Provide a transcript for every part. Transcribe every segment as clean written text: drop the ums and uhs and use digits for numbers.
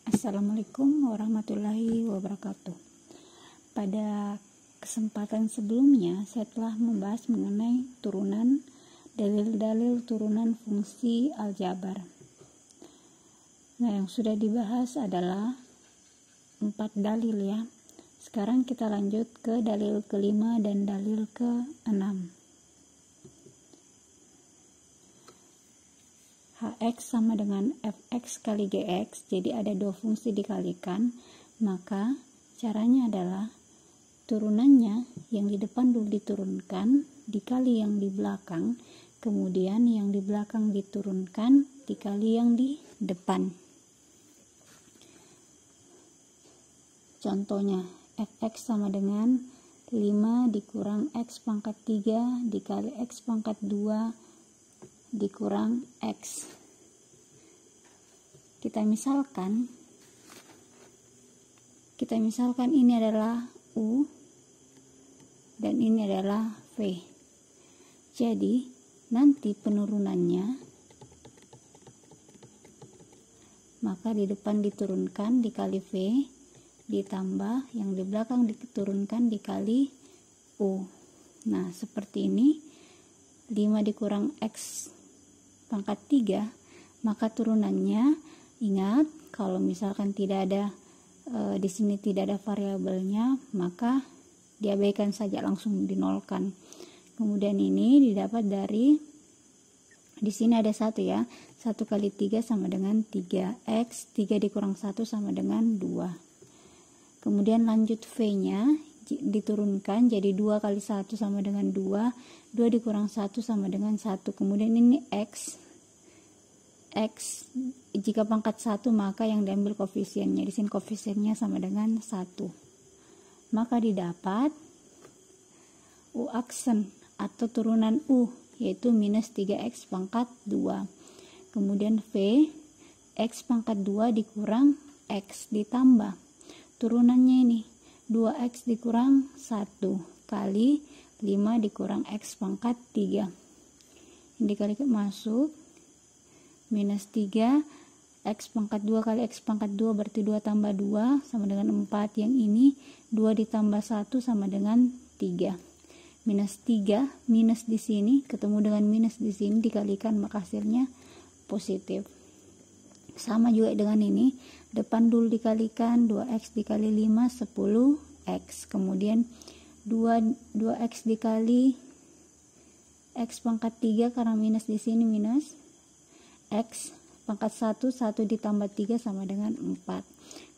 Assalamualaikum warahmatullahi wabarakatuh. Pada kesempatan sebelumnya saya telah membahas mengenai turunan, dalil-dalil turunan fungsi aljabar. Nah, yang sudah dibahas adalah 4 dalil ya. Sekarang kita lanjut ke dalil kelima dan dalil ke-6. Hx sama dengan fx kali gx, jadi ada 2 fungsi dikalikan, maka caranya adalah turunannya yang di depan dulu diturunkan dikali yang di belakang, kemudian yang di belakang diturunkan dikali yang di depan. Contohnya, fx sama dengan 5 dikurang x pangkat 3 dikali x pangkat 2 dikurang x. Kita misalkan ini adalah u dan ini adalah v. Jadi nanti penurunannya, maka di depan diturunkan dikali v ditambah yang di belakang diturunkan dikali u. Nah, seperti ini. 5 dikurang x pangkat 3, maka turunannya, ingat kalau misalkan tidak ada di sini tidak ada variabelnya, maka diabaikan saja, langsung dinolkan. Kemudian ini didapat dari, di sini ada 1 ya, 1 kali 3 sama dengan 3x, 3 dikurang 1 sama dengan 2. Kemudian lanjut v nya diturunkan, jadi 2 kali 1 sama dengan 2, 2 dikurang 1 sama dengan 1. Kemudian ini x jika pangkat 1, maka yang diambil koefisiennya, di sini koefisiennya sama dengan 1, maka didapat u aksen atau turunan u, yaitu minus 3x pangkat 2. Kemudian v, x pangkat 2 dikurang x ditambah turunannya ini 2x dikurang 1 kali 5 dikurang x pangkat 3. Ini dikalikan masuk minus 3, x pangkat 2 kali x pangkat 2 berarti 2 tambah 2 sama dengan 4. Yang ini 2 ditambah 1 sama dengan 3. Minus 3, minus di sini ketemu dengan minus di sini dikalikan, maka hasilnya positif. Sama juga dengan ini, depan dulu dikalikan 2x dikali 5 10x, kemudian 2x dikali x pangkat 3 karena minus di sini minus x pangkat 1 ditambah 3 sama dengan 4.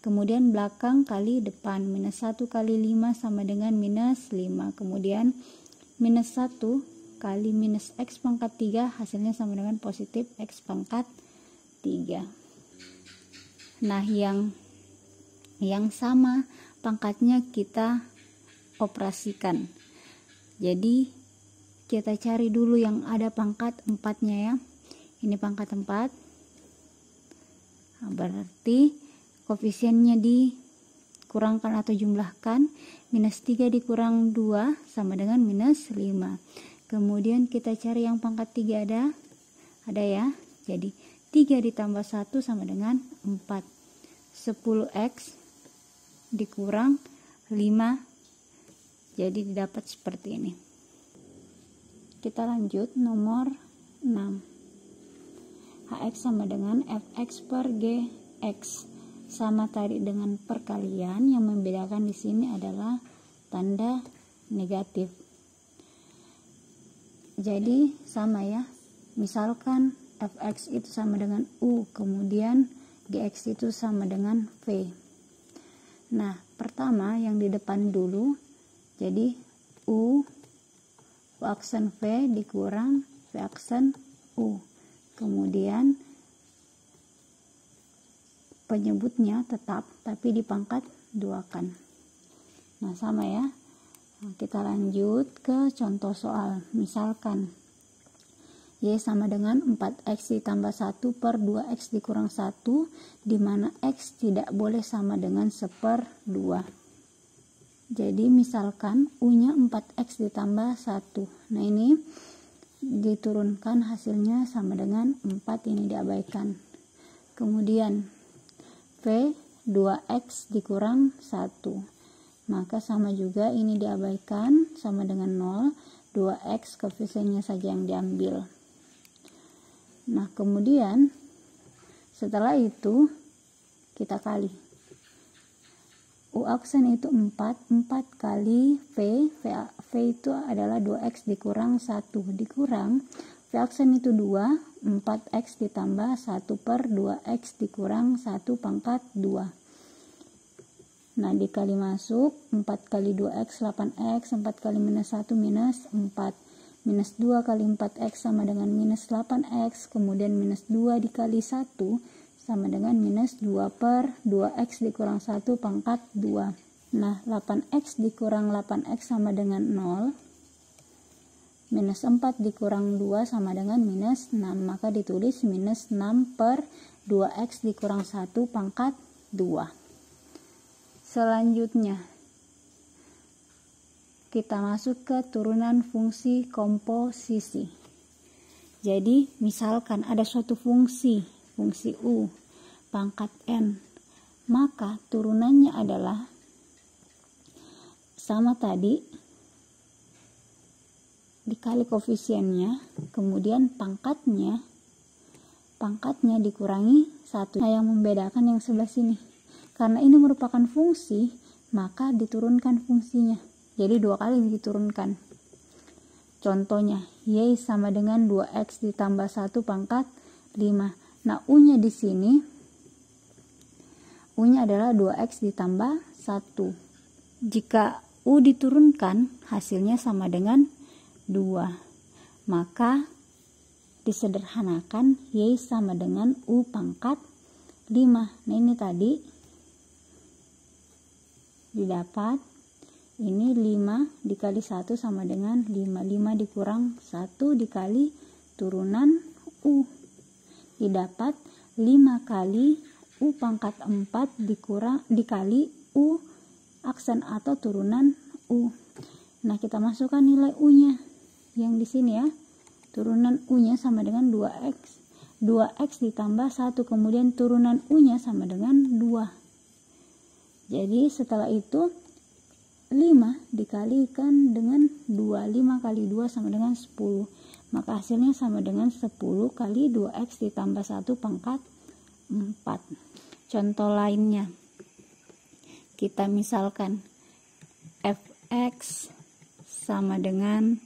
Kemudian belakang kali depan, minus 1 kali 5 sama dengan minus 5. Kemudian minus 1 kali minus x pangkat 3 hasilnya sama dengan positif x pangkat 3. Nah, yang sama pangkatnya kita operasikan. Jadi kita cari dulu yang ada pangkat 4-nya ya. Ini pangkat 4. Nah, berarti koefisiennya dikurangkan atau jumlahkan, minus 3 dikurang 2 sama dengan minus 5. Kemudian kita cari yang pangkat 3 ada ya. Jadi 3 ditambah 1 sama dengan 4. 10x dikurang 5, jadi didapat seperti ini. Kita lanjut nomor 6. Hx sama dengan fx per gx, sama tadi dengan perkalian, yang membedakan di sini adalah tanda negatif. Jadi sama ya, misalkan fx itu sama dengan u, kemudian gx itu sama dengan v. Nah, pertama yang di depan dulu, jadi u aksen v dikurang v aksen u. Kemudian penyebutnya tetap tapi dipangkat 2-kan. Nah, sama ya. Nah, kita lanjut ke contoh soal. Misalkan y sama dengan 4x ditambah 1 per 2x dikurang 1, di mana x tidak boleh sama dengan 1/2. Jadi misalkan u-nya 4x ditambah 1. Nah, ini diturunkan hasilnya sama dengan 4, ini diabaikan. Kemudian v V 2X dikurang 1. Maka sama juga ini diabaikan, sama dengan 0. 2X koefisiennya saja yang diambil. Nah, kemudian setelah itu kita kali. U aksen itu 4 kali V itu adalah 2X dikurang 1 dikurang V aksen itu 2, 4X ditambah 1/2X dikurang 1 pangkat 2. Nah, dikali masuk 4 kali 2X 8X, 4 kali minus 1 minus 4. Minus 2 kali 4X sama dengan minus 8X, kemudian minus 2 dikali 1 sama dengan minus 2/2X dikurang 1 pangkat 2. Nah, 8X dikurang 8X sama dengan 0. Minus 4 dikurang 2 sama dengan minus 6. Maka ditulis minus 6/2X dikurang 1 pangkat 2. Selanjutnya, kita masuk ke turunan fungsi komposisi. Jadi, misalkan ada suatu fungsi U pangkat n, maka turunannya adalah sama tadi dikali koefisiennya, kemudian pangkatnya dikurangi 1. Nah, yang membedakan yang sebelah sini, karena ini merupakan fungsi, maka diturunkan fungsinya, jadi 2 kali diturunkan. Contohnya, Y sama dengan 2X ditambah 1 pangkat 5. Nah, U-nya di sini, U-nya adalah 2X ditambah 1. Jika U diturunkan, hasilnya sama dengan 2. Maka disederhanakan Y sama dengan U pangkat 5. Nah, ini tadi didapat, ini 5 dikali 1 sama dengan 5. 5 dikurang 1 dikali turunan U. Didapat 5 kali U pangkat 4 dikali U aksen atau turunan U. Nah, kita masukkan nilai U-nya yang di sini ya. Turunan U-nya sama dengan 2X. 2X ditambah 1, kemudian turunan U-nya sama dengan 2. Jadi setelah itu 5 dikalikan dengan 2. 5 kali 2 sama dengan 10. Maka hasilnya sama dengan 10 kali 2X ditambah 1 pangkat 4. Contoh lainnya, kita misalkan Fx sama dengan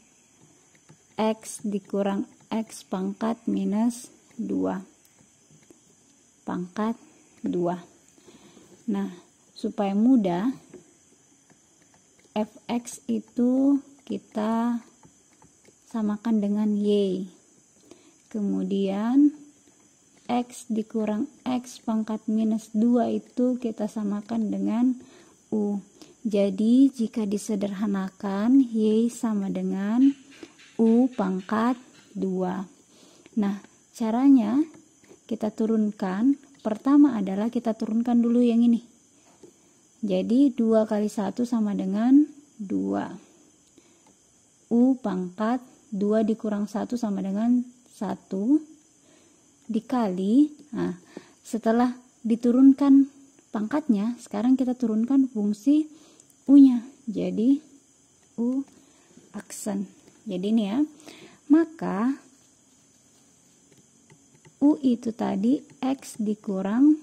X dikurang X pangkat minus 2 pangkat 2. Nah, supaya mudah, Fx itu kita samakan dengan Y. Kemudian X dikurang X pangkat minus 2 itu kita samakan dengan U. Jadi jika disederhanakan, Y sama dengan U pangkat 2. Nah, caranya kita turunkan. Pertama adalah kita turunkan dulu yang ini. Jadi 2 kali 1 sama dengan 2. U pangkat 2 dikurang 1 sama dengan 1 dikali, nah, setelah diturunkan pangkatnya, sekarang kita turunkan fungsi U-nya. Jadi U aksen. Jadi ini ya. Maka U itu tadi X dikurang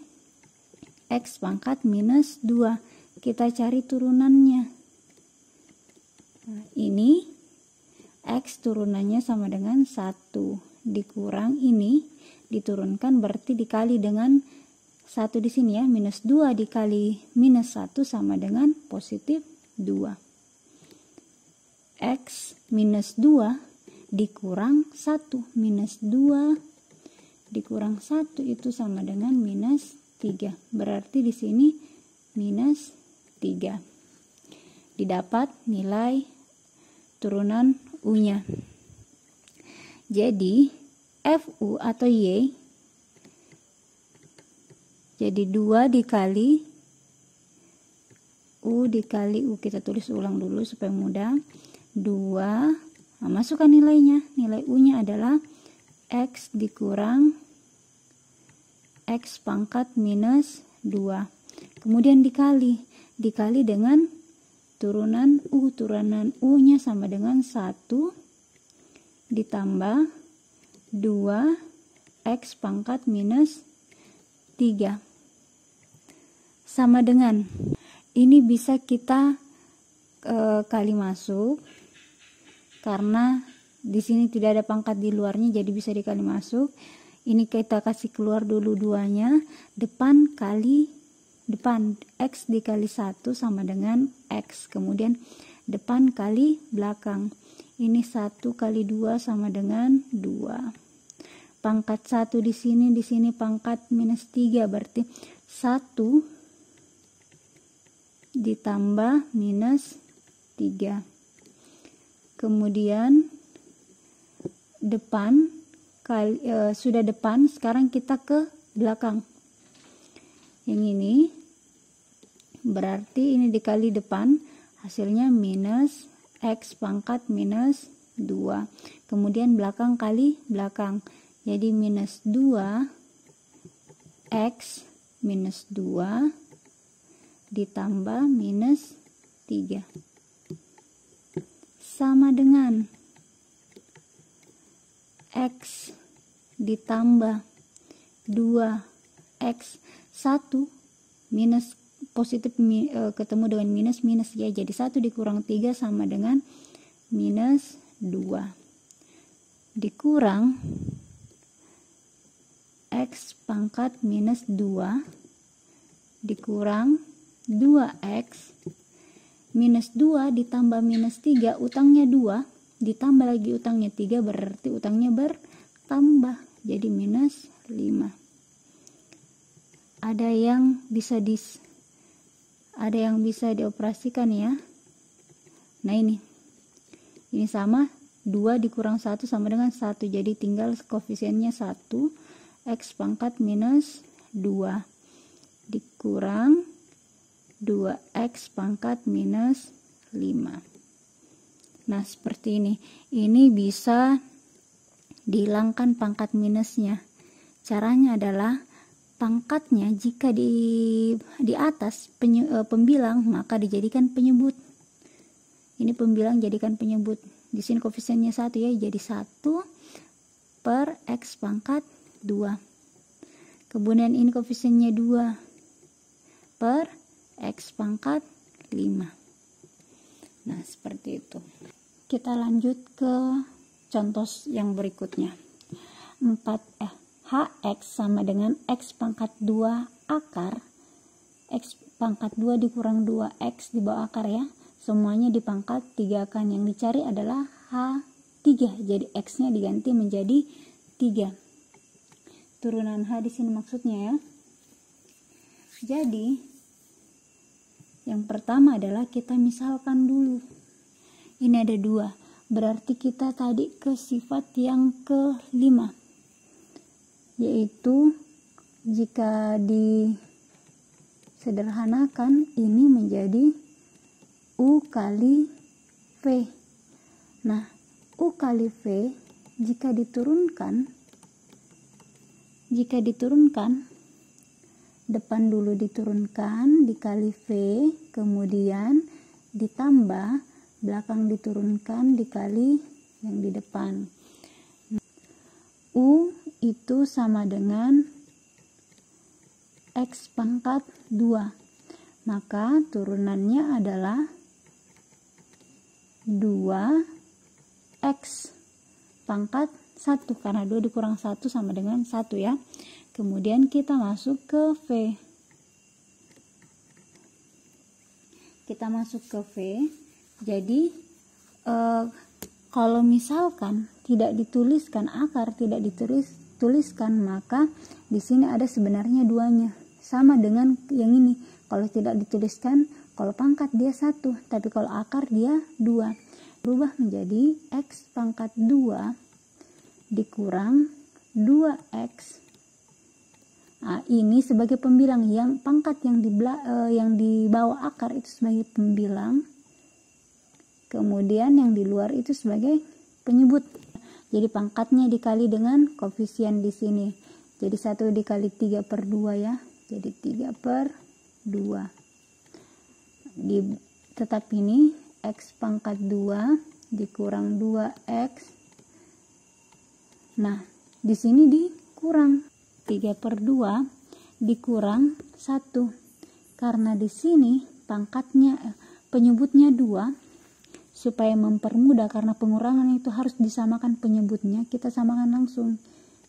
X pangkat minus 2. Kita cari turunannya. Nah, ini X turunannya sama dengan 1 dikurang ini diturunkan, berarti dikali dengan 1 di sini ya, minus 2 dikali minus 1 sama dengan positif 2. X minus 2 dikurang 1, minus 2 dikurang 1 itu sama dengan minus 3. Berarti di sini minus 3. Didapat nilai turunan U-nya. Jadi Fu atau Y jadi 2 dikali U dikali U. Kita tulis ulang dulu supaya mudah. 2, nah, masukkan nilainya. Nilai U-nya adalah X dikurang X pangkat minus 2. Kemudian dikali dengan turunan U. Turunan U-nya sama dengan 1 ditambah 2x pangkat minus 3. Sama dengan, ini bisa kita kali masuk karena di sini tidak ada pangkat di luarnya, jadi bisa dikali masuk. Ini kita kasih keluar dulu 2-nya, depan x dikali 1 sama dengan x, kemudian depan kali belakang, ini 1 kali 2 sama dengan 2. Pangkat 1 di sini pangkat minus 3, berarti 1 ditambah minus 3. Kemudian depan sudah depan, sekarang kita ke belakang. Yang ini berarti ini dikali depan, hasilnya minus x pangkat minus 2. Kemudian belakang kali belakang, jadi minus 2x minus 2 ditambah minus 3 sama dengan x ditambah 2x 1 minus positif ketemu dengan minus ya, jadi 1 dikurang 3 sama dengan minus 2 dikurang x pangkat minus 2 dikurang 2x minus 2 ditambah minus 3, utangnya 2 ditambah lagi utangnya 3, berarti utangnya bertambah jadi minus 5. Ada yang bisa dioperasikan ya. Nah ini sama 2 dikurang 1 sama dengan 1, jadi tinggal koefisiennya 1, x pangkat minus 2 dikurang 2x pangkat minus 5. Nah seperti ini bisa dihilangkan pangkat minusnya. Caranya adalah pangkatnya jika di atas pembilang, maka dijadikan penyebut. Ini pembilang jadikan penyebut. Di sini koefisiennya 1 ya, jadi 1 per x pangkat 2. Kemudian ini koefisiennya 2 per x pangkat 5. Nah seperti itu. Kita lanjut ke contoh yang berikutnya. Hx sama dengan x pangkat 2 akar x pangkat 2 dikurang 2x di bawah akar ya, semuanya dipangkat 3 kan. Yang dicari adalah H3, jadi x nya diganti menjadi 3. Turunan H di sini maksudnya ya. Jadi yang pertama adalah kita misalkan dulu. Ini ada 2, berarti kita tadi ke sifat yang ke-5, yaitu jika disederhanakan ini menjadi U kali V. Nah, U kali V jika diturunkan depan dulu diturunkan dikali V, kemudian ditambah belakang diturunkan dikali yang di depan. U itu sama dengan x pangkat 2, maka turunannya adalah 2x pangkat 1, karena 2 dikurang 1 sama dengan 1 ya. Kemudian kita masuk ke V. Jadi kalau misalkan tidak dituliskan akar, tidak dituliskan, maka di sini ada sebenarnya 2-nya. Sama dengan yang ini. Kalau tidak dituliskan, kalau pangkat dia 1, tapi kalau akar dia 2. Berubah menjadi x pangkat 2 dikurang 2x. Nah, ini sebagai pembilang, yang pangkat yang di bawah akar itu sebagai pembilang, kemudian yang di luar itu sebagai penyebut. Jadi pangkatnya dikali dengan koefisien di sini, jadi 1 dikali 3/2 ya, jadi 3/2. Tetap ini X pangkat 2 dikurang 2X. Nah, di sini dikurang 3/2 dikurang 1. Karena di sini pangkatnya penyebutnya 2, supaya mempermudah karena pengurangan itu harus disamakan penyebutnya, kita samakan langsung.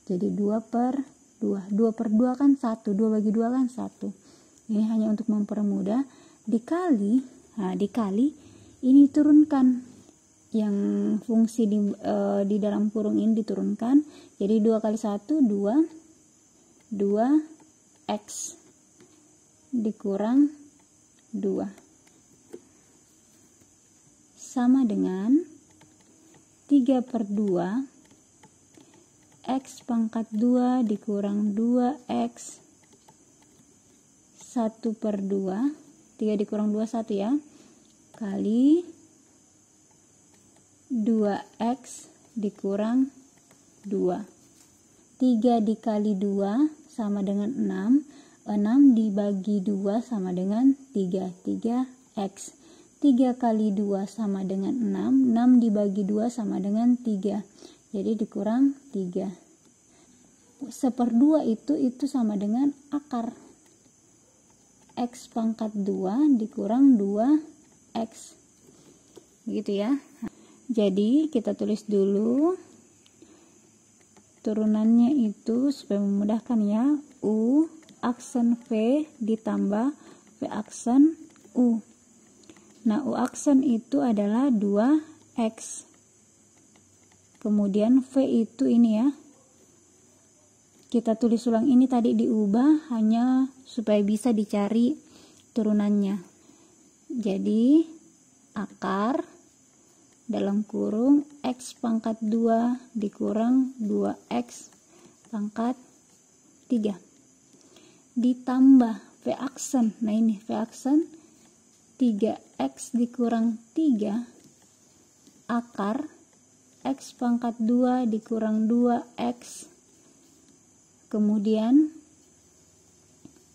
Jadi 2/2. 2/2 kan 1, 2 bagi 2 kan 1. Ini hanya untuk mempermudah. Dikali, ini turunkan yang fungsi di dalam kurung ini diturunkan. Jadi 2 kali 1 2X dikurang 2 sama dengan 3/2 X pangkat 2 dikurang 2X 1/2. 3 dikurang 2 1 ya, kali 2X dikurang 2. 3 dikali 2 sama dengan 6. 6 dibagi 2 sama dengan 3. 3X. 3 kali 2 sama dengan 6. 6 dibagi 2 sama dengan 3. Jadi dikurang 3. 1/2 itu sama dengan akar X pangkat 2 dikurang 2X. Begitu ya. Jadi kita tulis dulu turunannya itu supaya memudahkan ya. U aksen V ditambah V aksen U. Nah, U aksen itu adalah 2X. Kemudian V itu ini ya. Kita tulis ulang, ini tadi diubah hanya supaya bisa dicari turunannya. Jadi akar dalam kurung X pangkat 2 dikurang 2X pangkat 3 ditambah V aksen. Nah, ini V aksen 3X dikurang 3 akar X pangkat 2 dikurang 2X. Kemudian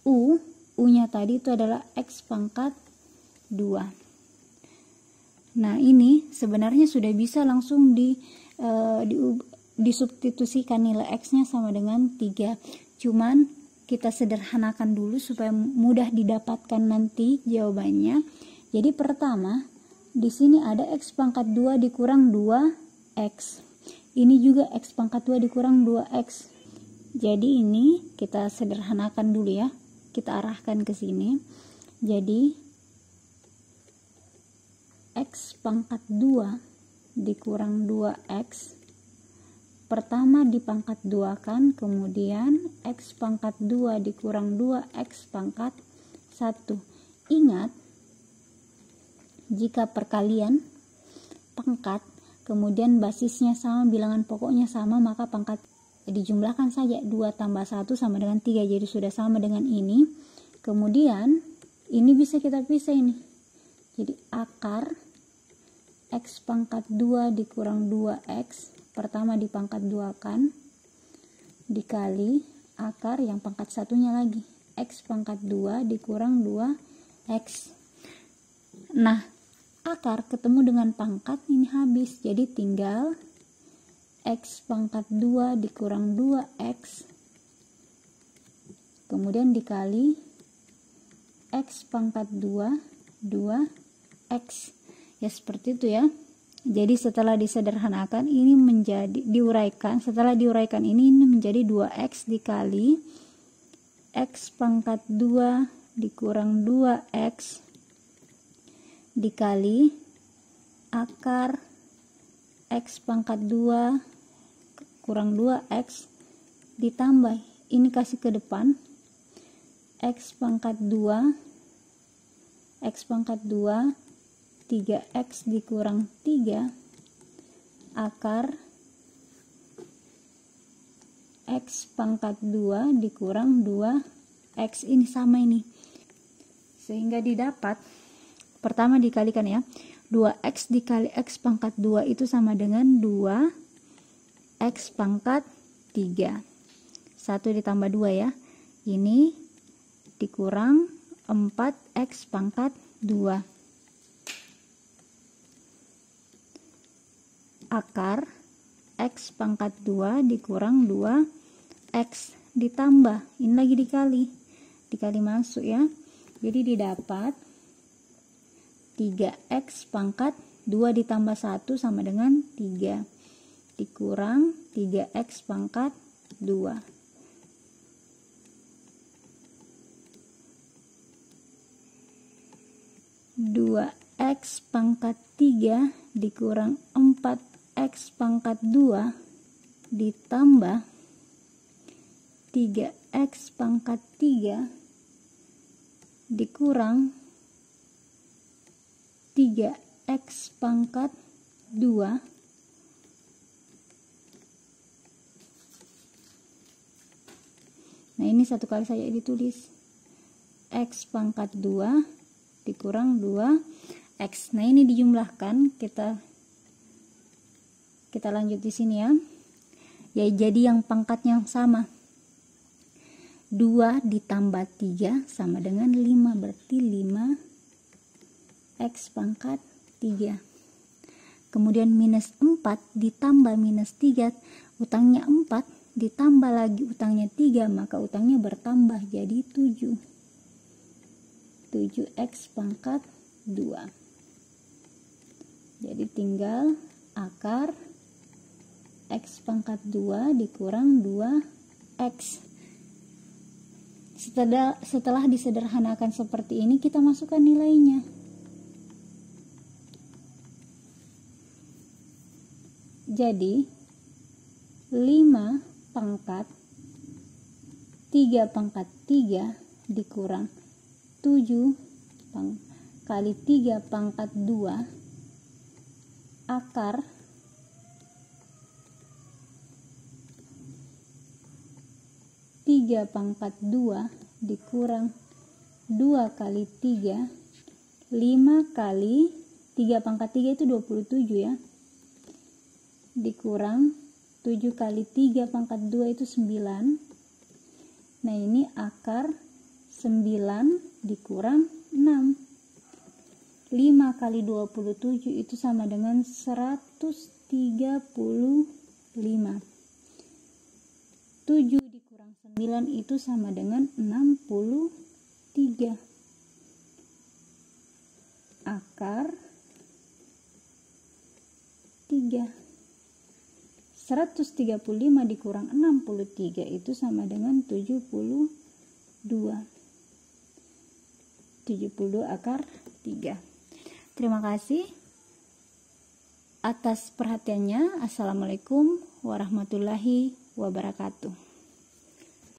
U-nya tadi itu adalah X pangkat 2. Nah, ini sebenarnya sudah bisa langsung disubstitusikan, nilai X-nya sama dengan 3. Cuman kita sederhanakan dulu supaya mudah didapatkan nanti jawabannya. Jadi pertama, di sini ada X pangkat 2 dikurang 2X. Ini juga X pangkat 2 dikurang 2X. Jadi ini kita sederhanakan dulu ya. Kita arahkan ke sini. Jadi X pangkat 2 dikurang 2X. Pertama dipangkat 2 kan, kemudian X pangkat 2 dikurang 2X pangkat 1. Ingat, jika perkalian pangkat, kemudian basisnya sama, bilangan pokoknya sama, maka pangkat dijumlahkan saja. 2 tambah 1 sama dengan 3, jadi sudah sama dengan ini. Kemudian ini bisa kita pisah ini. Jadi akar X pangkat 2 dikurang 2X, pertama dipangkat 2 kan, dikali akar yang pangkat satunya lagi, X pangkat 2 dikurang 2X. Nah, akar ketemu dengan pangkat ini habis, jadi tinggal X pangkat 2 dikurang 2X, kemudian dikali X pangkat 2 2X. Ya seperti itu ya. Jadi setelah disederhanakan ini menjadi diuraikan, setelah diuraikan ini menjadi 2X dikali X pangkat 2 dikurang 2X dikali akar X pangkat 2 kurang 2X ditambah ini kasih ke depan X pangkat 2 3X dikurang 3 akar X pangkat 2 dikurang 2X, ini sama ini, sehingga didapat pertama dikalikan ya, 2X dikali X pangkat 2 itu sama dengan 2X pangkat 3. 1 ditambah 2 ya, ini dikurang 4x pangkat 2. Akar x pangkat 2 dikurang 2x ditambah, ini lagi dikali masuk ya. Jadi didapat 3x pangkat 2 ditambah 1 sama dengan 3 dikurang 3x pangkat 2. 2x pangkat 3 dikurang 4x pangkat 2 ditambah 3x pangkat 3 dikurang 3x pangkat 2 Nah, ini satu kali saja ditulis. X pangkat 2 dikurang 2x. Nah, ini dijumlahkan, kita lanjut di sini ya. Ya, jadi yang pangkatnya sama. 2 ditambah 3 sama dengan 5, berarti 5x pangkat 3. Kemudian minus 4 ditambah minus 3, utangnya 4 ditambah lagi utangnya 3, maka utangnya bertambah jadi 7x pangkat 2. Jadi tinggal akar x pangkat 2 dikurang 2x. Setelah disederhanakan seperti ini, kita masukkan nilainya. Jadi 5 pangkat 3 pangkat 3 dikurang 7 kali 3 pangkat 2 akar 3 pangkat 2 dikurang 2 kali 3, 5 kali 3 pangkat 3 itu 27 ya, dikurang 7 kali 3 pangkat 2 itu 9. Nah, ini akar 9 dikurang 6. 5 kali 27 itu sama dengan 135. 7 dikurang 9 itu sama dengan 63. Akar 3. 135 dikurang 63 itu sama dengan 72. 72 akar 3. Terima kasih atas perhatiannya. Assalamualaikum warahmatullahi wabarakatuh.